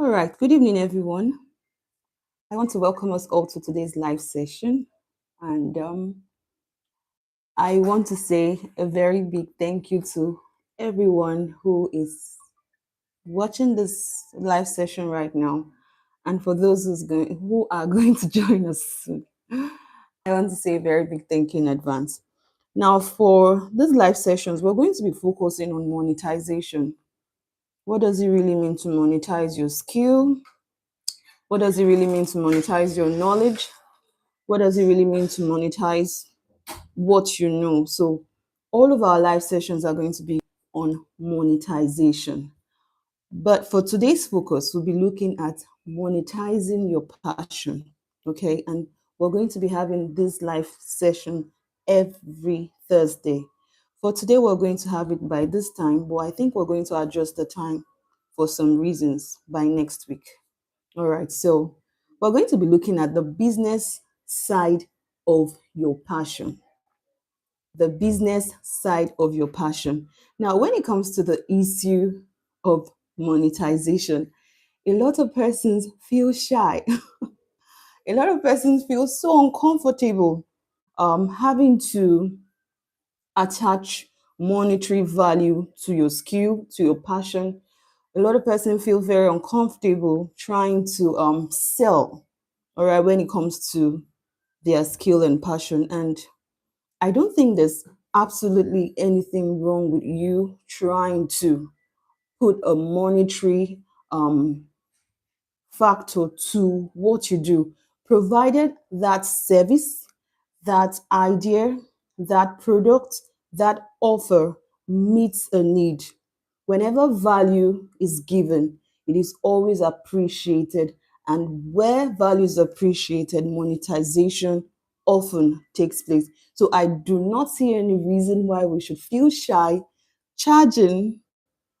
All right, good evening, everyone. I want to welcome us all to today's live session. And I want to say a very big thank you to everyone who is watching this live session right now. And for those who are going to join us soon, I want to say a very big thank you in advance. Now, for these live sessions, we're going to be focusing on monetization. What does it really mean to monetize your skill? What does it really mean to monetize your knowledge? What does it really mean to monetize what you know? So, all of our live sessions are going to be on monetization. But for today's focus, we'll be looking at monetizing your passion. Okay. And we're going to be having this live session every Thursday. For today, we're going to have it by this time, but I think we're going to adjust the time for some reasons by next week. All right, so we're going to be looking at the business side of your passion. The business side of your passion. Now, when it comes to the issue of monetization, a lot of persons feel shy. A lot of persons feel so uncomfortable having to attach monetary value to your skill, to your passion. A lot of persons feel very uncomfortable trying to sell, all right, when it comes to their skill and passion. And I don't think there's absolutely anything wrong with you trying to put a monetary factor to what you do, provided that service, that idea, that product, that offer meets a need. Whenever value is given, it is always appreciated. And where value is appreciated, monetization often takes place. So I do not see any reason why we should feel shy charging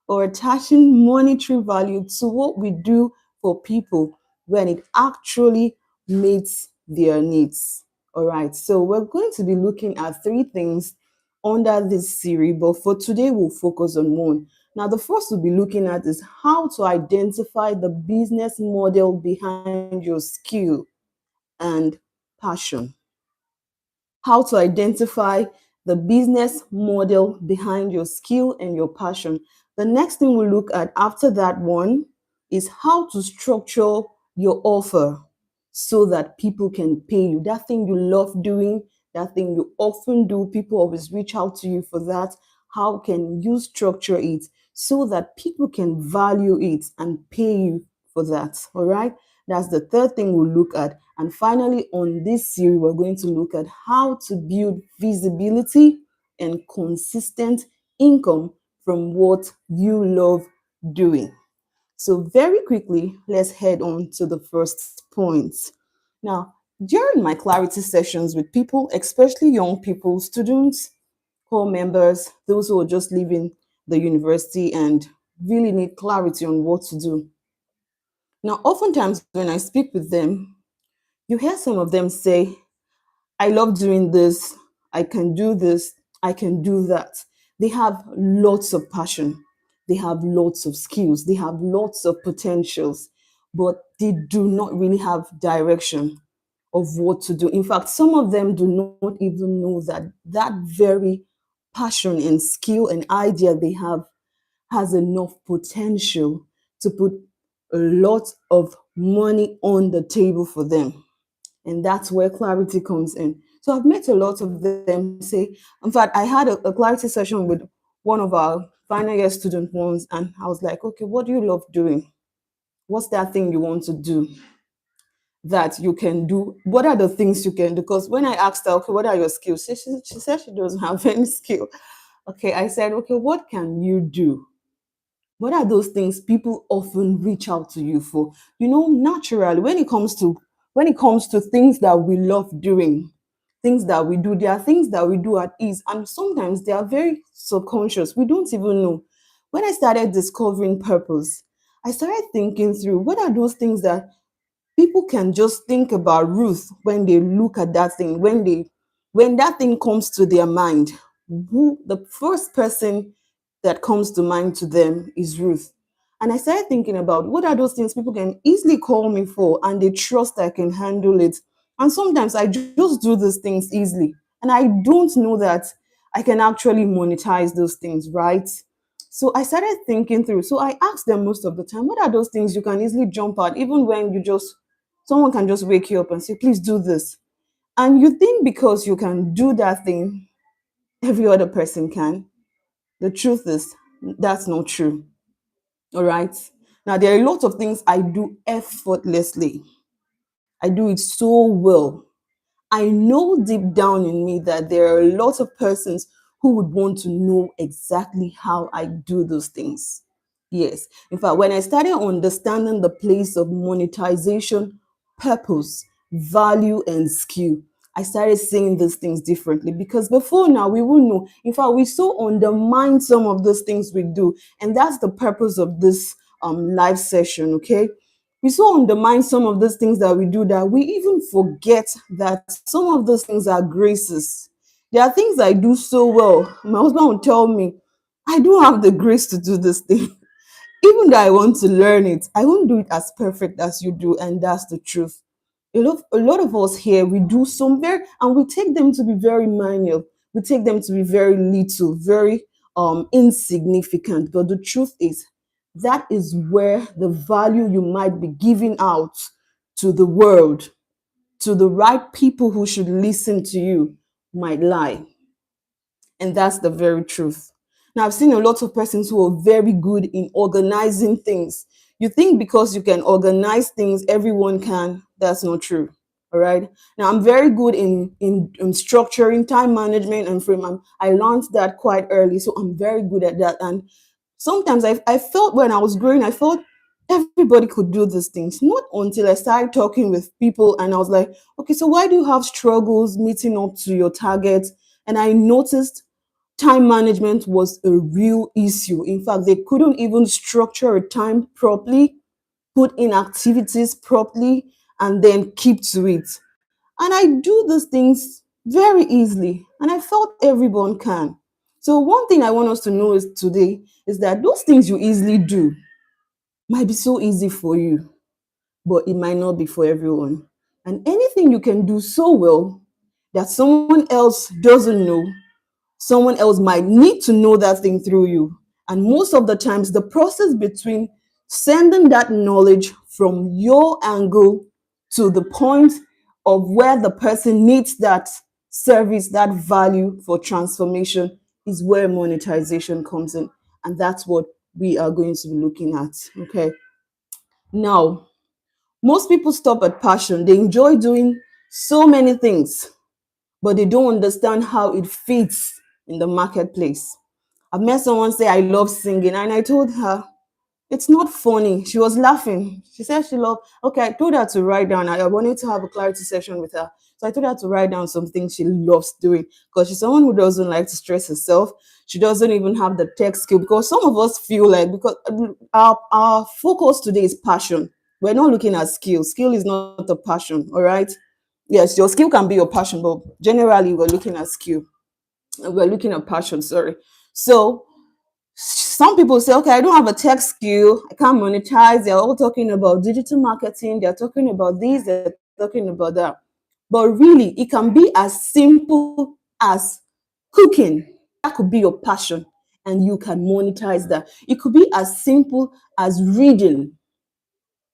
or attaching monetary value to what we do for people when it actually meets their needs. All right, so we're going to be looking at three things under this series, but for today, we'll focus on one. Now, the first we'll be looking at is how to identify the business model behind your skill and passion. How to identify the business model behind your skill and your passion. The next thing we'll look at after that one is how to structure your offer so that people can pay you. That thing you love doing, that thing you often do, people always reach out to you for that. How can you structure it so that people can value it and pay you for that? All right. That's the third thing we'll look at. And finally, on this series, we're going to look at how to build visibility and consistent income from what you love doing. So, very quickly, let's head on to the first point. Now, during my clarity sessions with people, especially young people, students, core members, those who are just leaving the university and really need clarity on what to do. Now, oftentimes when I speak with them, you hear some of them say, I love doing this, I can do this, I can do that. They have lots of passion, they have lots of skills, they have lots of potentials, but they do not really have direction of what to do. In fact, some of them do not even know that that very passion and skill and idea they have has enough potential to put a lot of money on the table for them. And that's where clarity comes in. So I've met a lot of them say, in fact, I had a clarity session with one of our final year student once, and I was like, okay, what do you love doing? What's that thing you want to do that you can do? What are the things you can do? Because when I asked her, okay, what are your skills? She said she doesn't have any skill. Okay, I said, okay, what can you do? What are those things people often reach out to you for? Naturally, when it comes to things that we love doing, things that we do, there are things that we do at ease, and sometimes they are very subconscious. We don't even know. When I started discovering purpose, I started thinking through what are those things that people can just think about Ruth when they look at that thing, when that thing comes to their mind, who the first person that comes to mind to them is Ruth. And I started thinking about what are those things people can easily call me for and they trust I can handle it. And sometimes I just do these things easily. And I don't know that I can actually monetize those things, right? So I started thinking through. So I asked them most of the time, what are those things you can easily jump at, even when someone can just wake you up and say, please do this. And you think because you can do that thing, every other person can. The truth is, that's not true. All right. Now, there are a lot of things I do effortlessly. I do it so well. I know deep down in me that there are a lot of persons who would want to know exactly how I do those things. Yes. In fact, when I started understanding the place of monetization, purpose, value, and skill, I started seeing these things differently because before now we will know. In fact, we so undermine some of those things we do, and that's the purpose of this live session. Okay, we so undermine some of those things that we do that we even forget that some of those things are graces. There are things I do so well. My husband will tell me, I don't have the grace to do this thing. Even though I want to learn it, I won't do it as perfect as you do, and that's the truth. A lot of us here, we do some very, and we take them to be very minor. We take them to be very little, very insignificant. But the truth is, that is where the value you might be giving out to the world, to the right people who should listen to you, might lie. And that's the very truth. Now, I've seen a lot of persons who are very good in organizing things. You think because you can organize things, everyone can. That's not true. All right. Now, I'm very good in structuring time management and frame. I learned that quite early. So I'm very good at that. And sometimes I felt when I was growing, I thought everybody could do these things. Not until I started talking with people and I was like, okay, so why do you have struggles meeting up to your targets? And I noticed time management was a real issue. In fact, they couldn't even structure a time properly, put in activities properly, and then keep to it. And I do these things very easily, and I felt everyone can. So, one thing I want us to know is today is that those things you easily do might be so easy for you, but it might not be for everyone. And anything you can do so well that someone else doesn't know, someone else might need to know that thing through you. And most of the times, the process between sending that knowledge from your angle to the point of where the person needs that service, that value for transformation, is where monetization comes in. And that's what we are going to be looking at. Okay. Now, most people stop at passion. They enjoy doing so many things, but they don't understand how it fits in the marketplace. I've met someone say, I love singing, and I told her, it's not funny. She was laughing. She said she loved, okay, I told her to write down. I wanted to have a clarity session with her. So I told her to write down some things she loves doing because she's someone who doesn't like to stress herself. She doesn't even have the tech skill because some of us feel like, because our focus today is passion. We're not looking at skill. Skill is not a passion, all right? Yes, your skill can be your passion, but generally we're looking at skill. We're looking at passion, sorry. So some people say, okay, I don't have a tech skill, I can't monetize. They're all talking about digital marketing, they're talking about this, they're talking about that. But really, it can be as simple as cooking. That could be your passion, and you can monetize that. It could be as simple as reading.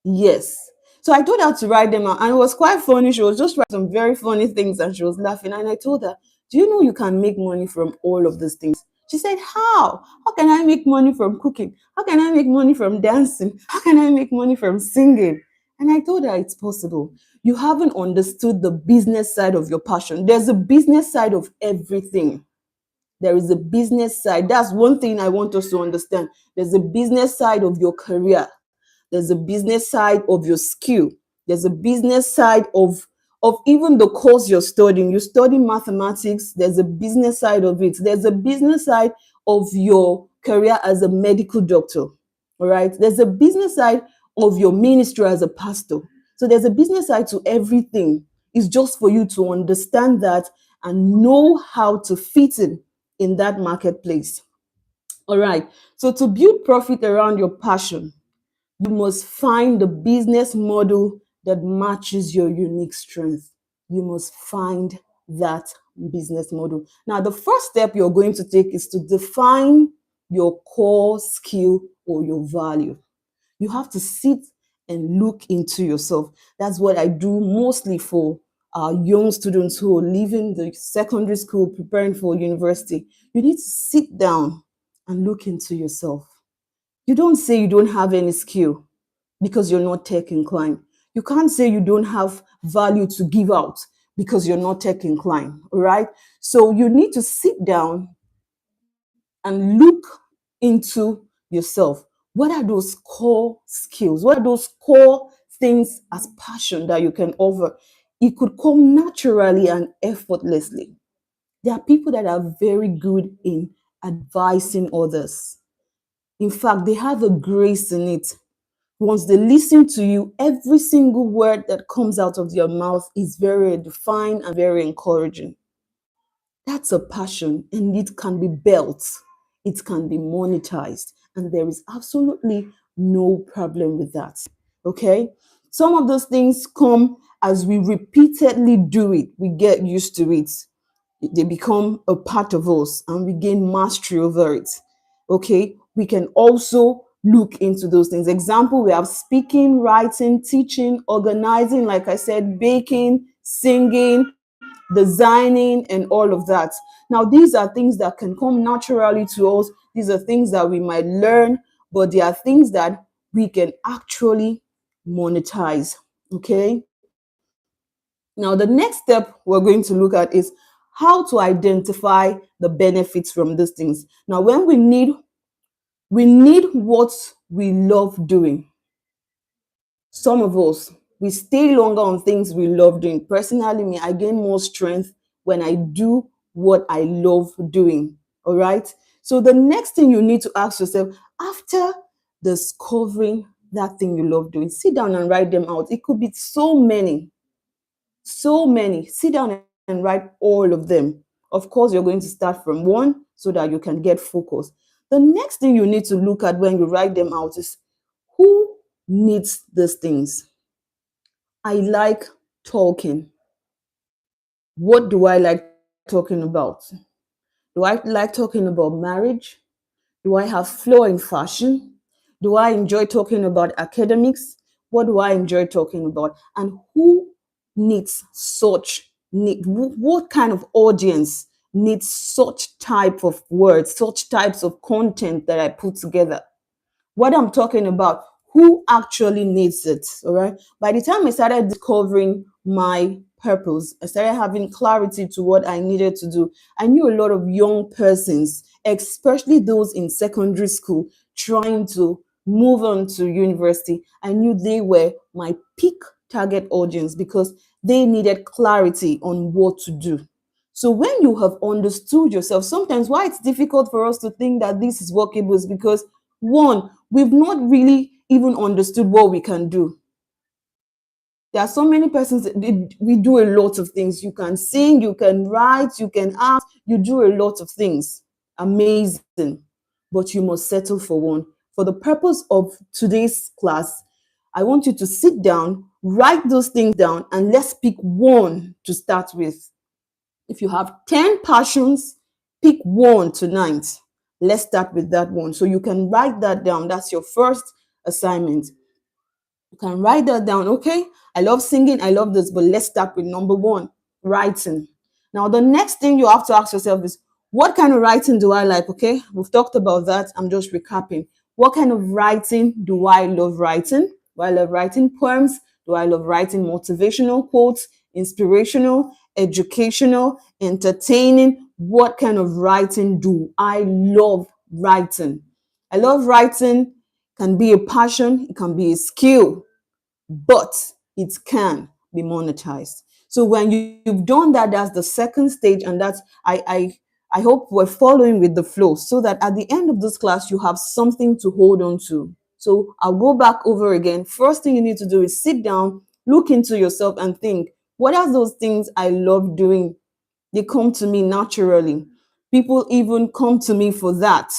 Yes. So I told her to write them out, and it was quite funny. She was just writing some very funny things, and she was laughing. And I told her, "Do you know you can make money from all of these things?" She said, "How? How can I make money from cooking? How can I make money from dancing? How can I make money from singing?" And I told her it's possible. You haven't understood the business side of your passion. There's a business side of everything. There is a business side. That's one thing I want us to understand. There's a business side of your career. There's a business side of your skill. There's a business side of even the course you're studying. You study mathematics, there's a business side of it. There's a business side of your career as a medical doctor. All right. There's a business side of your ministry as a pastor. So there's a business side to everything. It's just for you to understand that and know how to fit in that marketplace. All right. So to build profit around your passion, You must find the business model that matches your unique strength. You must find that business model. Now, the first step you're going to take is to define your core skill or your value. You have to sit and look into yourself. That's what I do mostly for young students who are leaving the secondary school, preparing for university. You need to sit down and look into yourself. You don't say you don't have any skill because you're not tech inclined. You can't say you don't have value to give out because you're not tech inclined. All right. So you need to sit down and look into yourself. What are those core skills? What are those core things as passion that you can offer? It could come naturally and effortlessly. There are people that are very good in advising others. In fact, they have a grace in it. Once they listen to you, every single word that comes out of your mouth is very defined and very encouraging. That's a passion, and it can be built, it can be monetized, and there is absolutely no problem with that. Okay? Some of those things come as we repeatedly do it, we get used to it, they become a part of us, and we gain mastery over it. Okay? We can also look into those things. Example, we have speaking, writing, teaching, organizing, like I said, baking, singing, designing, and all of that. Now, these are things that can come naturally to us. These are things that we might learn, but they are things that we can actually monetize. Okay. Now, the next step we're going to look at is how to identify the benefits from these things. Now, when we need what we love doing. Some of us, we stay longer on things we love doing. Personally, me, I gain more strength when I do what I love doing. All right. So the next thing you need to ask yourself after discovering that thing you love doing, sit down and write them out. It could be so many, so many. Sit down and write all of them. Of course, you're going to start from one so that you can get focused. The next thing you need to look at when you write them out is who needs these things. I like talking. What do I like talking about? Do I like talking about marriage? Do I have flow in fashion? Do I enjoy talking about academics? What do I enjoy talking about? And who needs such need? What kind of audience needs such type of words, such types of content that I put together? What I'm talking about, who actually needs it. All right. By the time I started discovering my purpose, I started having clarity to what I needed to do. I knew a lot of young persons, especially those in secondary school, trying to move on to university. I knew they were my peak target audience because they needed clarity on what to do. So when you have understood yourself, sometimes why it's difficult for us to think that this is workable is because one, we've not really even understood what we can do. There are so many persons that we do a lot of things. You can sing, you can write, you can act, you do a lot of things. Amazing. But you must settle for one. For the purpose of today's class, I want you to sit down, write those things down, and let's pick one to start with. If you have 10 passions, pick one tonight. Let's start with that one. So you can write that down. That's your first assignment. You can write that down. Okay, I love singing, I love this, but let's start with number one, writing. Now, the next thing you have to ask yourself is, what kind of writing do I like? Okay, we've talked about that. I'm just recapping. What kind of writing do I love writing? Do I love writing poems? Do I love writing motivational quotes, inspirational, educational, entertaining? What kind of writing do I love writing? I love writing, can be a passion, it can be a skill, but it can be monetized. So when you've done that, that's the second stage, and that's I hope we're following with the flow so that at the end of this class you have something to hold on to. So I'll go back over again. First thing you need to do is sit down, look into yourself, and think, what are those things I love doing? They come to me naturally. People even come to me for that.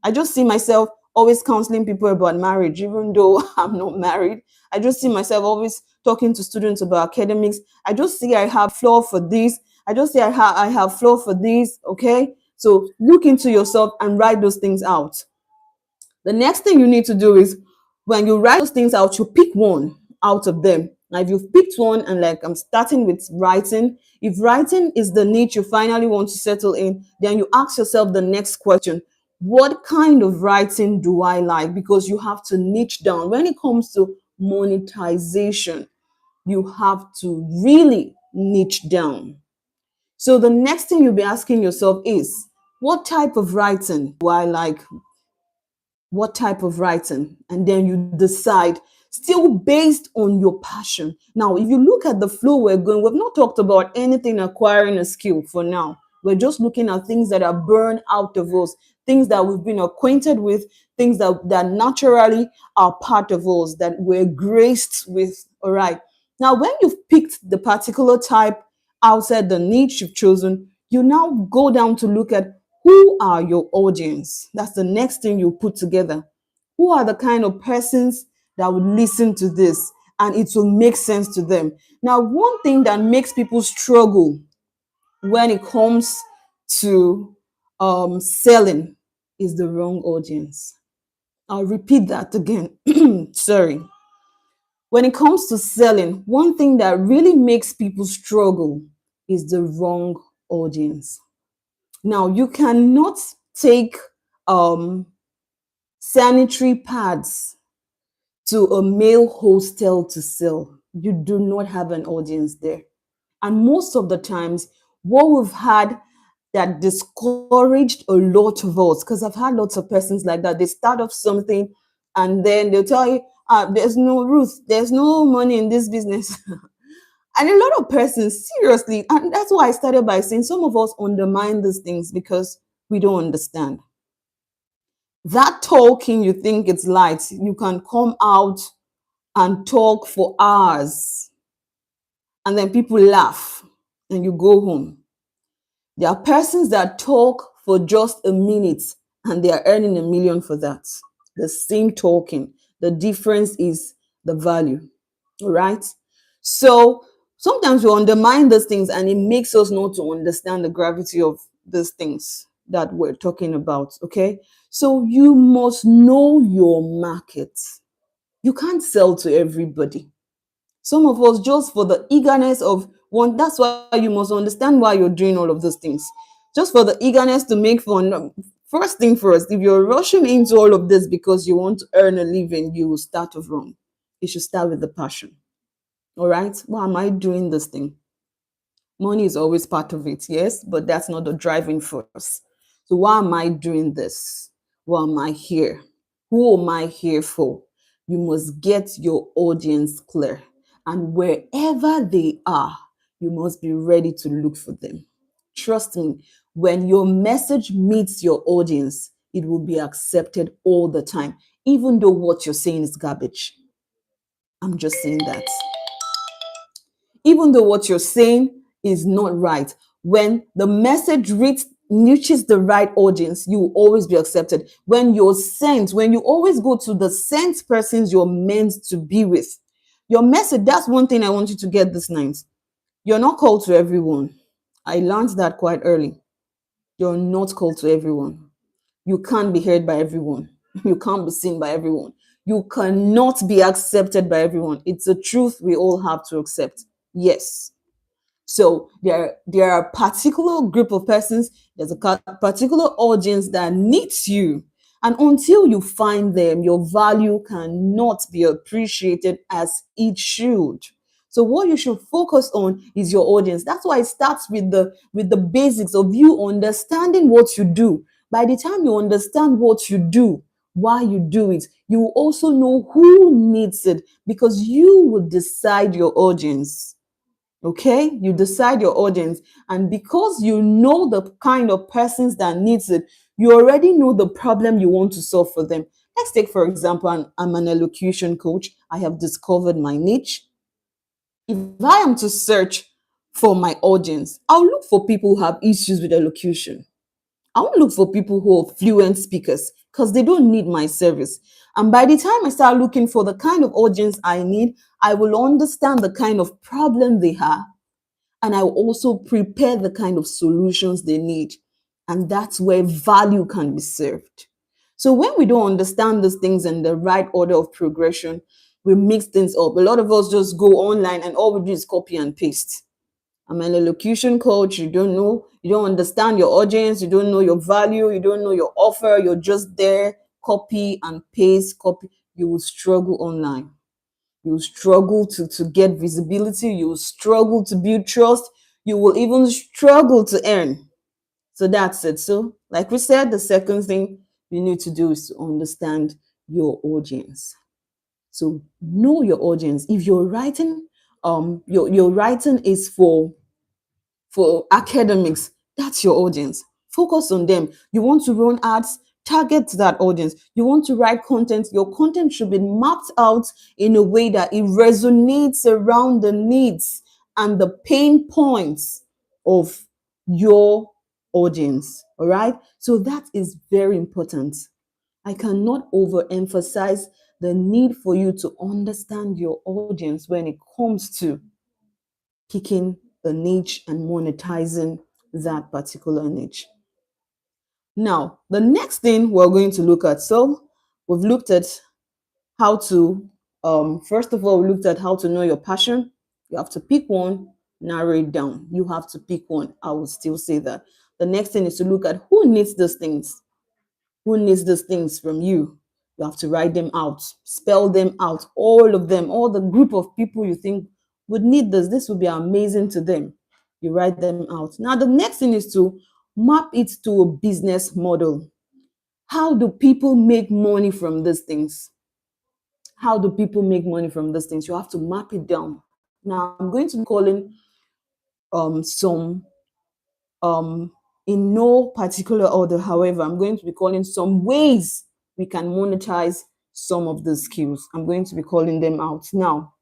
I just see myself, always counseling people about marriage, even though I'm not married. I just see myself always talking to students about academics. I just see I have flaw for this. I just say I have flaw for this. Okay. So look into yourself and write those things out. The next thing you need to do is when you write those things out, you pick one out of them. Now, if you've picked one, and like I'm starting with writing, if writing is the niche you finally want to settle in, then you ask yourself the next question: what kind of writing do I like? Because you have to niche down. When it comes to monetization, you have to really niche down. So the next thing you'll be asking yourself is, what type of writing do I like? What type of writing? And then you decide, still based on your passion. Now, if you look at the flow we're going, we've not talked about anything acquiring a skill for now. We're just looking at things that are burned out of us, things that we've been acquainted with, things that naturally are part of us, that we're graced with. All right. Now, when you've picked the particular type outside the niche you've chosen, you now go down to look at, who are your audience? That's the next thing you put together. Who are the kind of persons that would listen to this and it will make sense to them? Now, one thing that makes people struggle when it comes to selling is the wrong audience. I'll repeat that again. Sorry. When it comes to selling, one thing that really makes people struggle is the wrong audience. Now, you cannot take um, sanitary pads to a male hostel to sell. You do not have an audience there. And most of the times, what we've had that discouraged a lot of us, because I've had lots of persons like that, they start off something and then they'll tell you, there's no Ruth, there's no money in this business. And a lot of persons, seriously, and that's why I started by saying some of us undermine these things because we don't understand. That talking, you think it's light, you can come out and talk for hours, and then people laugh, and you go home. There are persons that talk for just a minute, and they are earning 1 million for that. The same talking. The difference is the value. All right. So sometimes we undermine those things and it makes us not to understand the gravity of these things that we're talking about. Okay. So you must know your market. You can't sell to everybody. Some of us, just for the eagerness of one, that's why you must understand why you're doing all of those things. Just for the eagerness to make fun. First thing first, if you're rushing into all of this because you want to earn a living, you will start off wrong. You should start with the passion. All right. Why am I doing this thing? Money is always part of it, yes, but that's not the driving force. So why am I doing this? Why am I here? Who am I here for? You must get your audience clear. And wherever they are, you must be ready to look for them. Trust me, when your message meets your audience, it will be accepted all the time, even though what you're saying is garbage. I'm just saying that. Even though what you're saying is not right, when the message reaches the right audience, you will always be accepted. When you're sent, when you always go to the sent persons you're meant to be with, your message, that's one thing I want you to get this night. You're not called to everyone. I learned that quite early. You're not called to everyone. You can't be heard by everyone. You can't be seen by everyone. You cannot be accepted by everyone. It's a truth we all have to accept. Yes. So there are a particular group of persons, there's a particular audience that needs you. And until you find them, your value cannot be appreciated as it should. So what you should focus on is your audience. That's why it starts with the basics of you understanding what you do. By the time you understand what you do, why you do it, you will also know who needs it, because you will decide your audience. Okay, you decide your audience, and because you know the kind of persons that needs it, you already know the problem you want to solve for them. Let's take, for example, I'm an elocution coach. I have discovered my niche. If I am to search for my audience, I'll look for people who have issues with elocution. I won't look for people who are fluent speakers. because they don't need my service. And by the time I start looking for the kind of audience I need, I will understand the kind of problem they have, and I will also prepare the kind of solutions they need. And that's where value can be served. So when we don't understand these things in the right order of progression, we mix things up. A lot of us just go online and all we do is copy and paste. I'm an elocution coach. You don't know, you don't understand your audience, you don't know your value, you don't know your offer, you're just there, copy and paste, copy. You will struggle online. You will struggle to get visibility, you will struggle to build trust, you will even struggle to earn. So that's it. So, like we said, the second thing you need to do is to understand your audience. So know your audience. If you're writing, your writing is for academics, that's your audience. Focus on them. You want to run ads, target that audience. You want to write content, your content should be mapped out in a way that it resonates around the needs and the pain points of your audience. All right. So that is very important. I cannot overemphasize the need for you to understand your audience when it comes to picking a niche and monetizing that particular niche. Now, the next thing we're going to look at. So, we've looked at how to, first of all, we looked at how to know your passion. You have to pick one, narrow it down. You have to pick one. I will still say that. The next thing is to look at who needs those things. Who needs these things from you? You have to write them out, spell them out, all of them, all the group of people you think would need this. This would be amazing to them. You write them out. Now, the next thing is to map it to a business model. How do people make money from these things? How do people make money from these things? You have to map it down. Now, I'm going to be calling some in no particular order. However, I'm going to be calling some ways we can monetize some of the skills. I'm going to be calling them out. Now,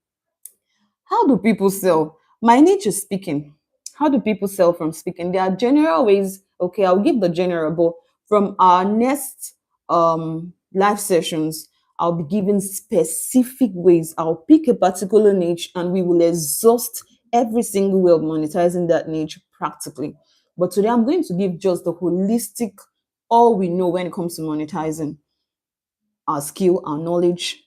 how do people sell? My niche is speaking. How do people sell from speaking? There are general ways. Okay, I'll give the general, but from our next live sessions, I'll be giving specific ways. I'll pick a particular niche and we will exhaust every single way of monetizing that niche practically. But today I'm going to give just the holistic, all we know when it comes to monetizing our skill, our knowledge,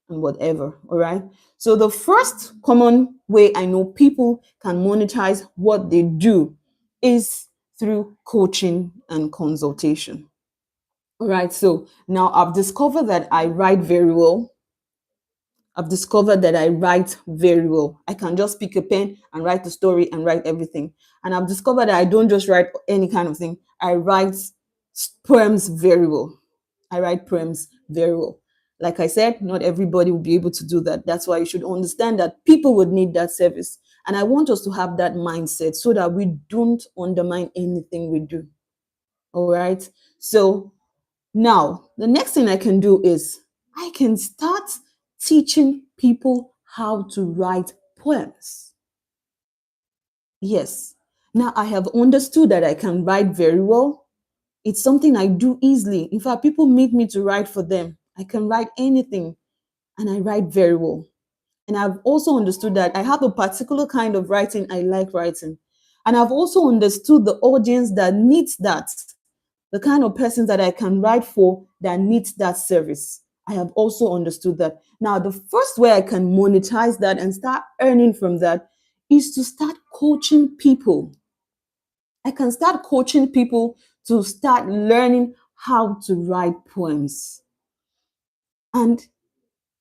and whatever. All right. So the first common way I know people can monetize what they do is through coaching and consultation. All right. So now I've discovered that I write very well. I've discovered that I write very well. I can just pick a pen and write the story and write everything. And I've discovered that I don't just write any kind of thing. I write poems very well. I write poems very well. Like I said, not everybody will be able to do that. That's why you should understand that people would need that service. And I want us to have that mindset so that we don't undermine anything we do. All right. So now, the next thing I can do is I can start teaching people how to write poems. Yes. Now I have understood that I can write very well. It's something I do easily. In fact, people need me to write for them. I can write anything and I write very well. And I've also understood that I have a particular kind of writing I like writing. And I've also understood the audience that needs that, the kind of persons that I can write for that needs that service. I have also understood that. Now, the first way I can monetize that and start earning from that is to start coaching people. I can start coaching people to start learning how to write poems. And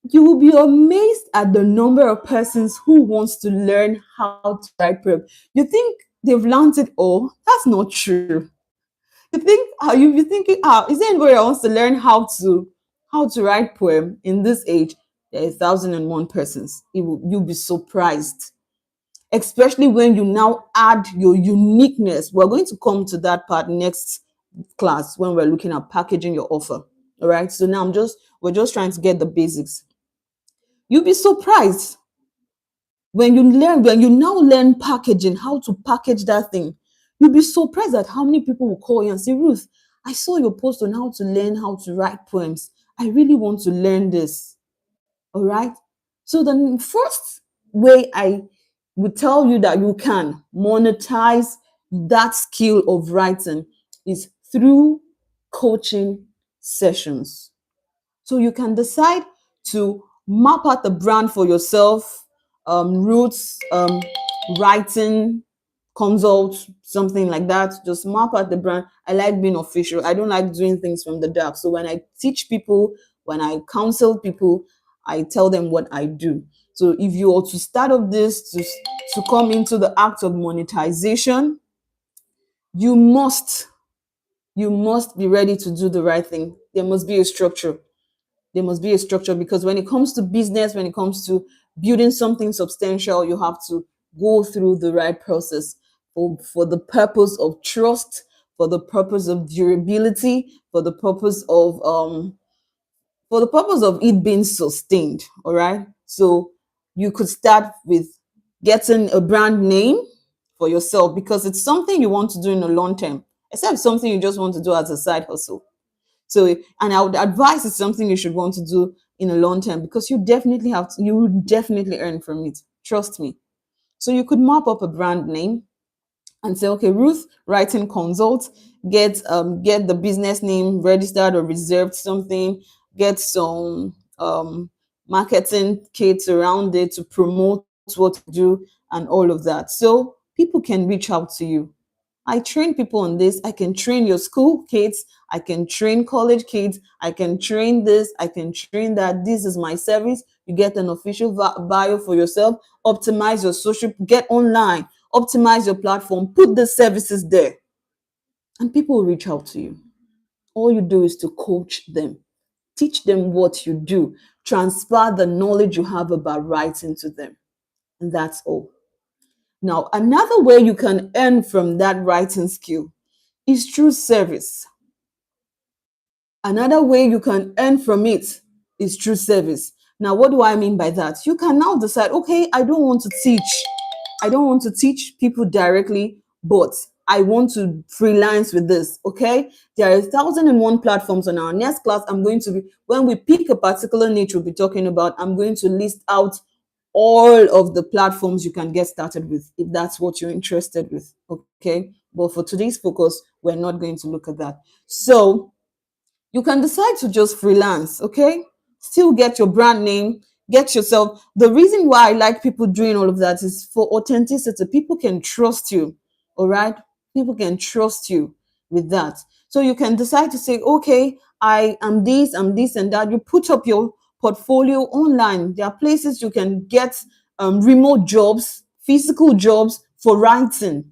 you will be amazed at the number of persons who wants to learn how to write poems. You think they've learned it all? That's not true. You think you'll be thinking, is there anybody that wants to learn how to write poem in this age? There are 1,001 persons. You'll be surprised, especially when you now add your uniqueness. We're going to come to that part next class when we're looking at packaging your offer. All right. So now we're just trying to get the basics. You'll be surprised when you now learn packaging, how to package that thing. You'll be surprised at how many people will call you and say, Ruth, I saw your post on how to learn how to write poems. I really want to learn this. All right. So the first way I would tell you that you can monetize that skill of writing is through coaching sessions. So you can decide to map out the brand for yourself, roots, writing, consult, something like that. Just map out the brand. I like being official. I don't like doing things from the dark. So when I teach people, when I counsel people, I tell them what I do. So if you are to start up this to come into the act of monetization, you must you must be ready to do the right thing. There must be a structure. There must be a structure, because when it comes to business, when it comes to building something substantial, you have to go through the right process for the purpose of trust, for the purpose of durability, for the purpose of it being sustained. All right. So you could start with getting a brand name for yourself, because it's something you want to do in the long term, except something you just want to do as a side hustle. So, and I would advise it's something you should want to do in a long term, because you will definitely earn from it. Trust me. So you could map up a brand name and say, okay, Ruth Writing Consult, get the business name registered or reserved, something, get some marketing kits around it to promote what you do and all of that. So people can reach out to you. I train people on this. I can train your school kids. I can train college kids. I can train this. I can train that. This is my service. You get an official bio for yourself. Optimize your social. Get online. Optimize your platform. Put the services there, and people will reach out to you. All you do is to coach them, teach them what you do, transfer the knowledge you have about writing to them, and that's all. Now, another way you can earn from that writing skill is through service. Another way you can earn from it is through service. Now, what do I mean by that? You can now decide, okay, I don't want to teach. I don't want to teach people directly, but I want to freelance with this. Okay. There are 1,001 platforms on our next class. When we pick a particular niche we'll be talking about, I'm going to list out all of the platforms you can get started with if that's what you're interested with. Okay. But for today's focus, we're not going to look at that. So you can decide to just freelance, okay? Still get your brand name, get yourself. The reason why I like people doing all of that is for authenticity. People can trust you, all right? People can trust you with that. So you can decide to say, okay, I am this, I'm this, and that. You put up your portfolio online. There are places you can get remote jobs, physical jobs for writing.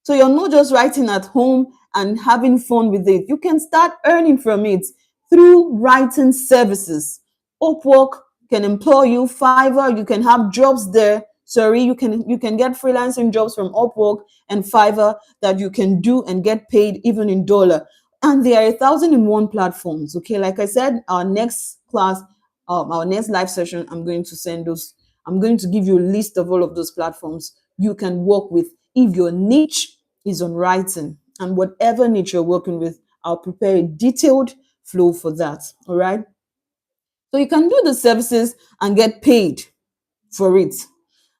So you're not just writing at home and having fun with it. You can start earning from it through writing services. Upwork can employ you. Fiverr, you can have jobs there. Sorry, you can get freelancing jobs from Upwork and Fiverr that you can do and get paid even in dollar. And there are 1,001 platforms. Okay, like I said, our next class, our next live session, I'm going to give you a list of all of those platforms you can work with. If your niche is on writing, and whatever niche you're working with, I'll prepare a detailed flow for that. All right. So you can do the services and get paid for it.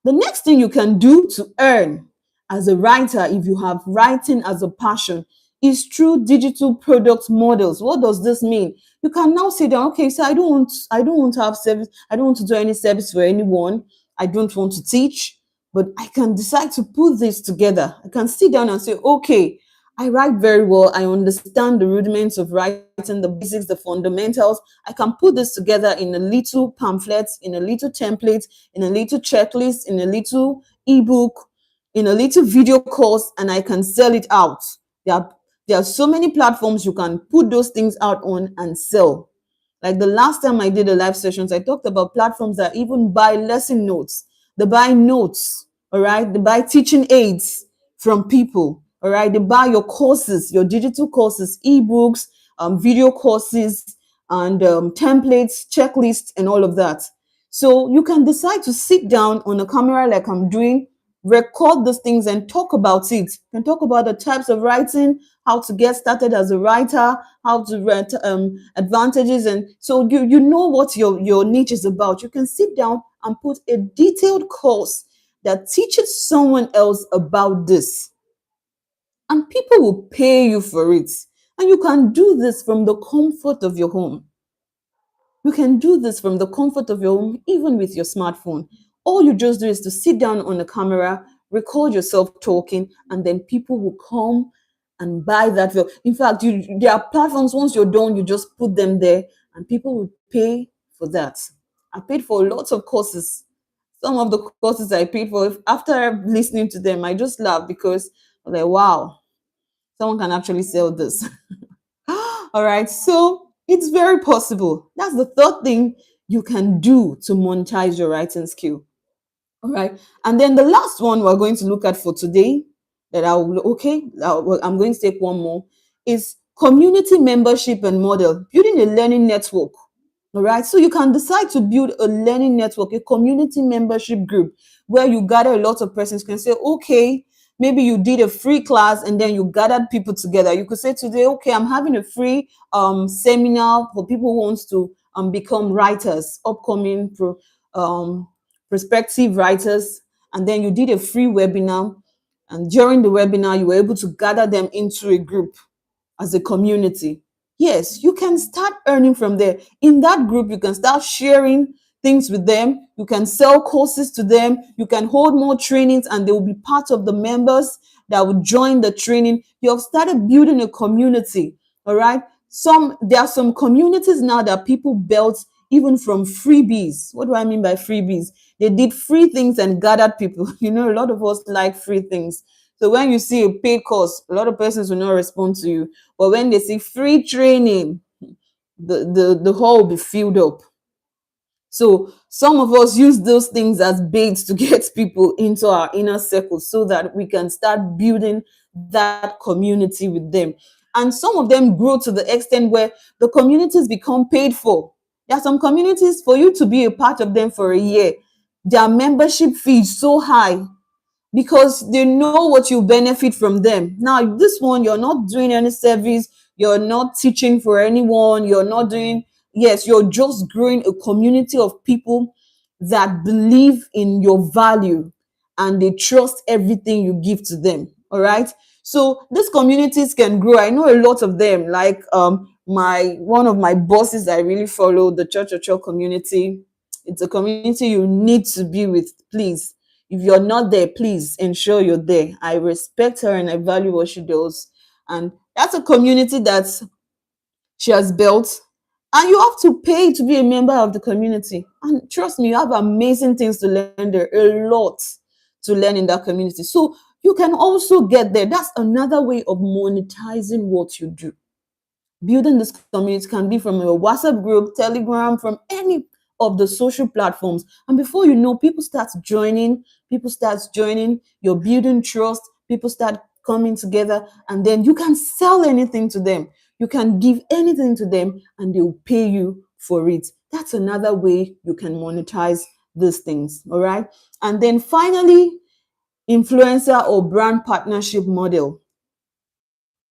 The next thing you can do to earn as a writer, if you have writing as a passion, is through digital product models. What does this mean? You can now say that, okay, so I don't want to have service, I don't want to do any service for anyone, I don't want to teach, but I can decide to put this together. I can sit down and say, okay, I write very well. I understand the rudiments of writing, the basics, the fundamentals. I can put this together in a little pamphlet, in a little template, in a little checklist, in a little ebook, in a little video course, and I can sell it out. There are, there are so many platforms you can put those things out on and sell. Like the last time I did a live sessions, I talked about platforms that even buy lesson notes. They buy notes, all right? They buy teaching aids from people, all right? They buy your courses, your digital courses, ebooks, video courses, and templates, checklists, and all of that. So you can decide to sit down on a camera like I'm doing, record those things and talk about it. You can talk about the types of writing, how to get started as a writer, how to write advantages. And so you know what your niche is about. You can sit down and put a detailed course that teaches someone else about this, and people will pay you for it. And you can do this from the comfort of your home. You can do this from the comfort of your home, even with your smartphone. All you just do is to sit down on the camera, record yourself talking, and then people will come and buy that video. In fact, there are platforms, once you're done, you just put them there and people will pay for that. I paid for lots of courses. Some of the courses I paid for, after listening to them, I just laugh because I'm like, wow, someone can actually sell this. All right. So it's very possible. That's the third thing you can do to monetize your writing skill. All right. And then the last one we're going to look at for today, that I'm going to take one more, is community membership and model, building a learning network. All right. So you can decide to build a learning network, a community membership group where you gather a lot of persons. You can say, okay, maybe you did a free class and then you gathered people together. You could say today, okay, I'm having a free seminar for people who wants to become writers, upcoming um, prospective writers. And then you did a free webinar. And during the webinar, you were able to gather them into a group as a community. Yes, you can start earning from there. In that group, you can start sharing things with them. You can sell courses to them. You can hold more trainings and they will be part of the members that will join the training. You have started building a community. All right. There are some communities now that people built even from freebies. What do I mean by freebies? They did free things and gathered people. You know, a lot of us like free things. So when you see a paid course, a lot of persons will not respond to you. But when they see free training, the hall will be filled up. So some of us use those things as baits to get people into our inner circle so that we can start building that community with them. And some of them grow to the extent where the communities become paid for. There are some communities, for you to be a part of them for a year, their membership fee is so high because they know what you benefit from them. Now, this one, you're not doing any service, you're not teaching for anyone, you're not doing, yes, you're just growing a community of people that believe in your value and they trust everything you give to them. All right. So these communities can grow. I know a lot of them, like my one of my bosses I really follow, the church community. It's a community you need to be with, please. If you're not there, please ensure you're there. I respect her and I value what she does. And that's a community that she has built. And you have to pay to be a member of the community. And trust me, you have amazing things to learn there, a lot to learn in that community. So you can also get there. That's another way of monetizing what you do. Building this community can be from a WhatsApp group, Telegram, from any of the social platforms. And before you know, people start joining, you're building trust, people start coming together, and then you can sell anything to them. You can give anything to them and they'll pay you for it. That's another way you can monetize these things. All right. And then finally, influencer or brand partnership model,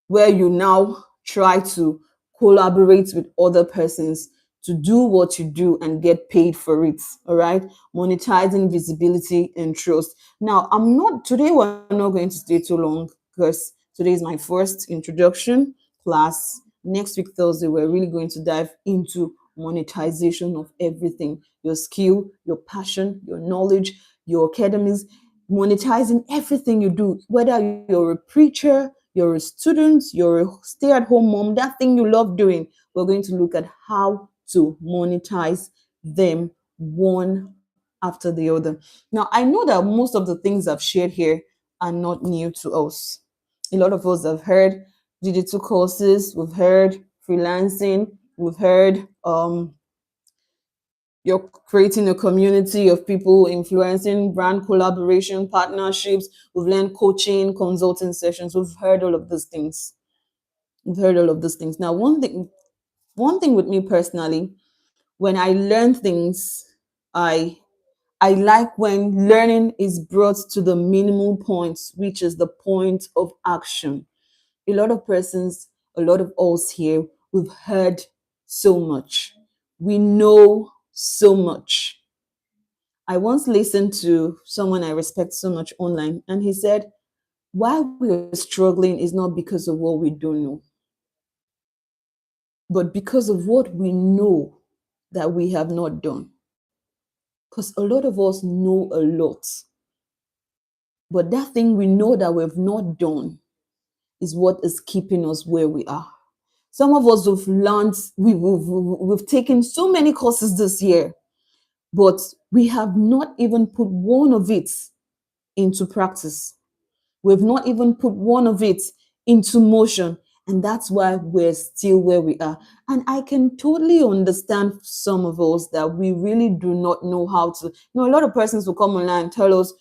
where you now try to collaborate with other persons to do what you do and get paid for it. All right. Monetizing visibility and trust. Now, today we're not going to stay too long because today is my first introduction class. Next week, Thursday, we're really going to dive into monetization of everything, your skill, your passion, your knowledge, your academies, monetizing everything you do, whether you're a preacher, you're a student, you're a stay at home mom, that thing you love doing. We're going to look at how to monetize them one after the other. Now, I know that most of the things I've shared here are not new to us. A lot of us have heard digital courses, we've heard freelancing, we've heard you're creating a community of people, influencing, brand collaboration, partnerships. We've learned coaching, consulting sessions. We've heard all of these things. We've heard all of these things. Now, one thing with me personally, when I learn things, I I like when learning is brought to the minimal point, which is the point of action. A lot of persons, a lot of us here, we've heard so much. We know so much. I once listened to someone I respect so much online, and he said, why we're struggling is not because of what we don't know, but because of what we know that we have not done. Because a lot of us know a lot, but that thing we know that we've not done is what is keeping us where we are. Some of us have learned, we've taken so many courses this year, but we have not even put one of it into practice. We've not even put one of it into motion. And that's why we're still where we are. And I can totally understand some of us that we really do not know how to. A lot of persons will come online and tell us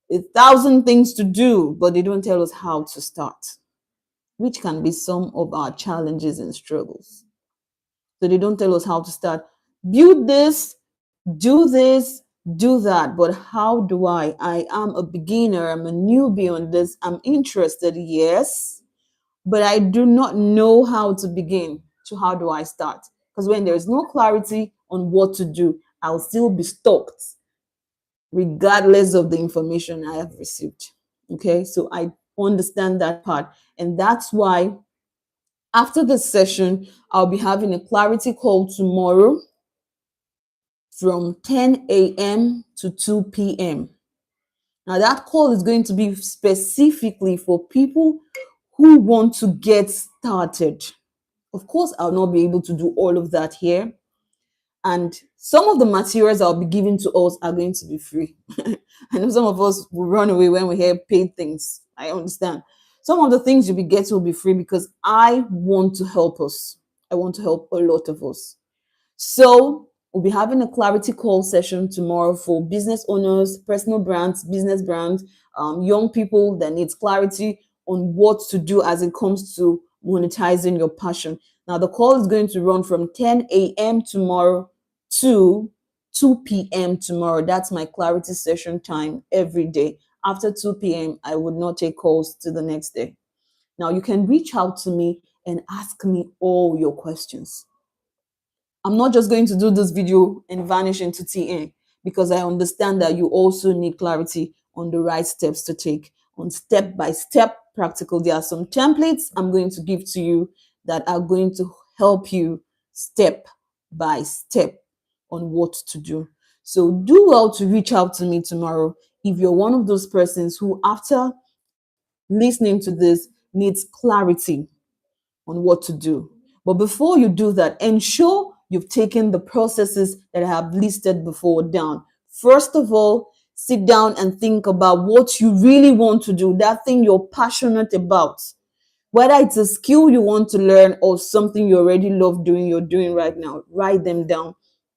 1,000 things to do, but they don't tell us how to start, which can be some of our challenges and struggles. So they don't tell us how to start. Build this, do that. But how do I? I am a beginner. I'm a newbie on this. I'm interested, yes, but I do not know how to begin. So how do I start? Because when there's no clarity on what to do, I'll still be stuck regardless of the information I have received. Okay, so I understand that part. And that's why after this session, I'll be having a clarity call tomorrow from 10 a.m. to 2 p.m. Now, that call is going to be specifically for people who want to get started. Of course, I'll not be able to do all of that here. And some of the materials I'll be giving to us are going to be free. I know some of us will run away when we hear paid things. I understand. Some of the things you'll be getting will be free because I want to help us. I want to help a lot of us. So we'll be having a clarity call session tomorrow for business owners, personal brands, business brands, young people that needs clarity on what to do as it comes to monetizing your passion. Now the call is going to run from 10 a.m. tomorrow to 2 p.m. tomorrow. That's my clarity session time every day. After 2 p.m., I would not take calls to the next day. Now you can reach out to me and ask me all your questions. I'm not just going to do this video and vanish into TA because I understand that you also need clarity on the right steps to take on step by step practical. There are some templates I'm going to give to you that are going to help you step by step on what to do. So do well to reach out to me tomorrow if you're one of those persons who, after listening to this, needs clarity on what to do. But before you do that, ensure you've taken the processes that I have listed before down. First of all, sit down and think about what you really want to do, that thing you're passionate about. Whether it's a skill you want to learn or something you already love doing, you're doing right now, write them down.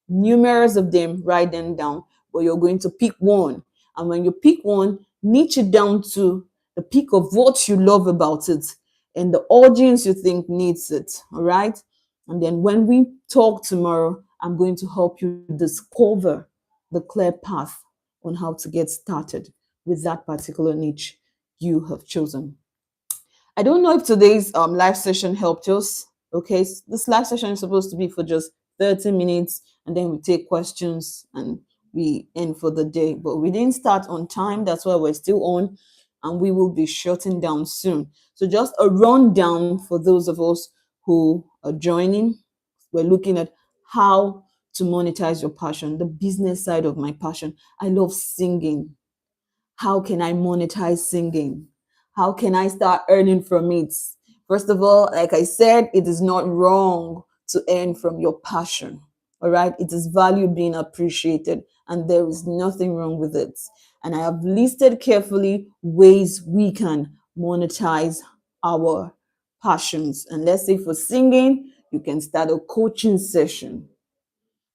Numerous of them, write them down. But you're going to pick one. And when you pick one, niche it down to the peak of what you love about it and the audience you think needs it. All right. And then when we talk tomorrow, I'm going to help you discover the clear path on how to get started with that particular niche you have chosen. I don't know if today's live session helped us. Okay, this live session is supposed to be for just 30 minutes, and then we take questions and we end for the day. But we didn't start on time. That's why we're still on, and we will be shutting down soon. So just a rundown for those of us who are joining. We're looking at how to monetize your passion, the business side of my passion. I love singing. How can I monetize singing? How can I start earning from it? First of all, like I said, it is not wrong to earn from your passion. All right. It is value being appreciated, and there is nothing wrong with it. And I have listed carefully ways we can monetize our passions. And let's say for singing, you can start a coaching session.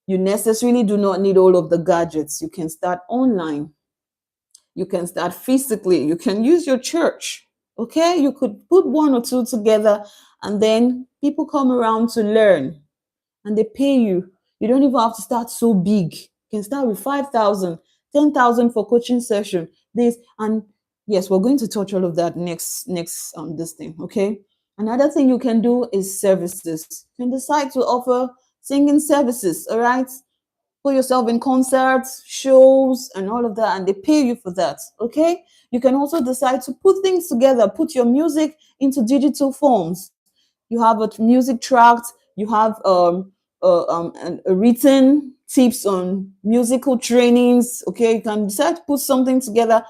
You necessarily do not need all of the gadgets. You can start online. You can start physically. You can use your church. Okay. You could put one or two together and then people come around to learn and they pay you. You don't even have to start so big. You can start with 5,000, 10,000 for coaching session. This and yes, we're going to touch all of that next this thing. Okay. Another thing you can do is services. You can decide to offer singing services, all right? Put yourself in concerts, shows, and all of that, and they pay you for that, okay? You can also decide to put things together, put your music into digital forms. You have a music tract, you have a written tips on musical trainings, okay? You can decide to put something together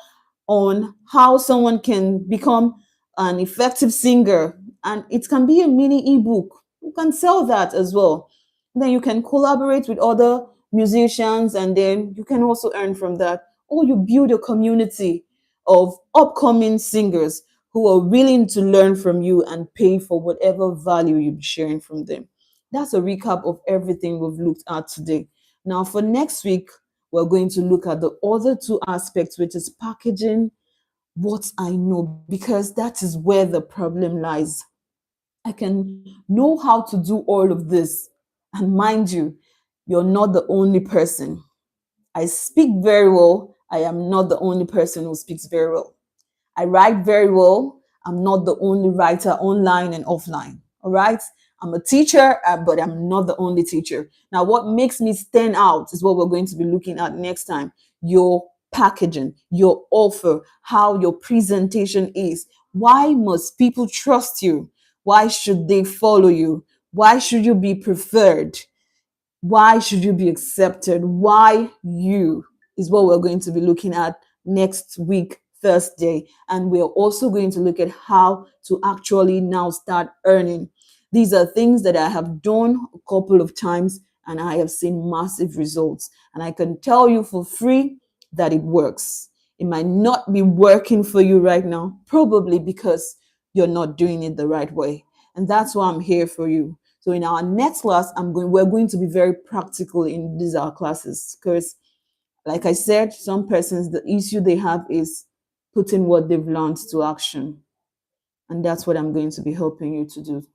on how someone can become an effective singer, and it can be a mini ebook. You can sell that as well. Then you can collaborate with other musicians, and then you can also earn from that. Or you build a community of upcoming singers who are willing to learn from you and pay for whatever value you're sharing from them. That's a recap of everything we've looked at today. Now, for next week, we're going to look at the other two aspects, which is packaging what I know, because that is where the problem lies. I can know how to do all of this. And mind you, you're not the only person. I speak very well. I am not the only person who speaks very well. I write very well. I'm not the only writer online and offline. All right. I'm a teacher, but I'm not the only teacher. Now, what makes me stand out is what we're going to be looking at next time. Your packaging, your offer, how your presentation is. Why must people trust you? Why should they follow you? Why should you be preferred? Why should you be accepted? Why you is what we're going to be looking at next week, Thursday. And we're also going to look at how to actually now start earning. These are things that I have done a couple of times and I have seen massive results. And I can tell you for free that it works. It might not be working for you right now, probably because you're not doing it the right way. And that's why I'm here for you. So in our next class, we're going to be very practical in these our classes because, like I said, some persons the issue they have is putting what they've learned to action, and that's what I'm going to be helping you to do.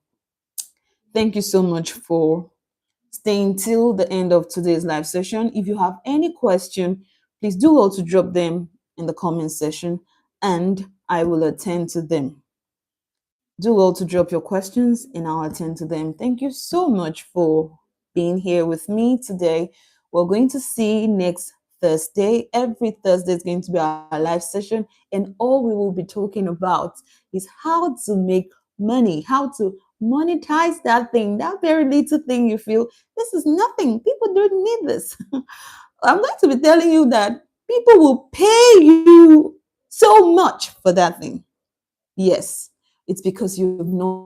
Thank you so much for staying till the end of today's live session. If you have any question, please do well to drop them in the comment section, and I will attend to them. Do well to drop your questions and I'll attend to them. Thank you so much for being here with me today. We're going to see next Thursday. Every Thursday is going to be our live session, and all we will be talking about is how to make money, how to monetize that thing, that very little thing you feel this is nothing. People don't need this. I'm going to be telling you that people will pay you so much for that thing. Yes, it's because you've not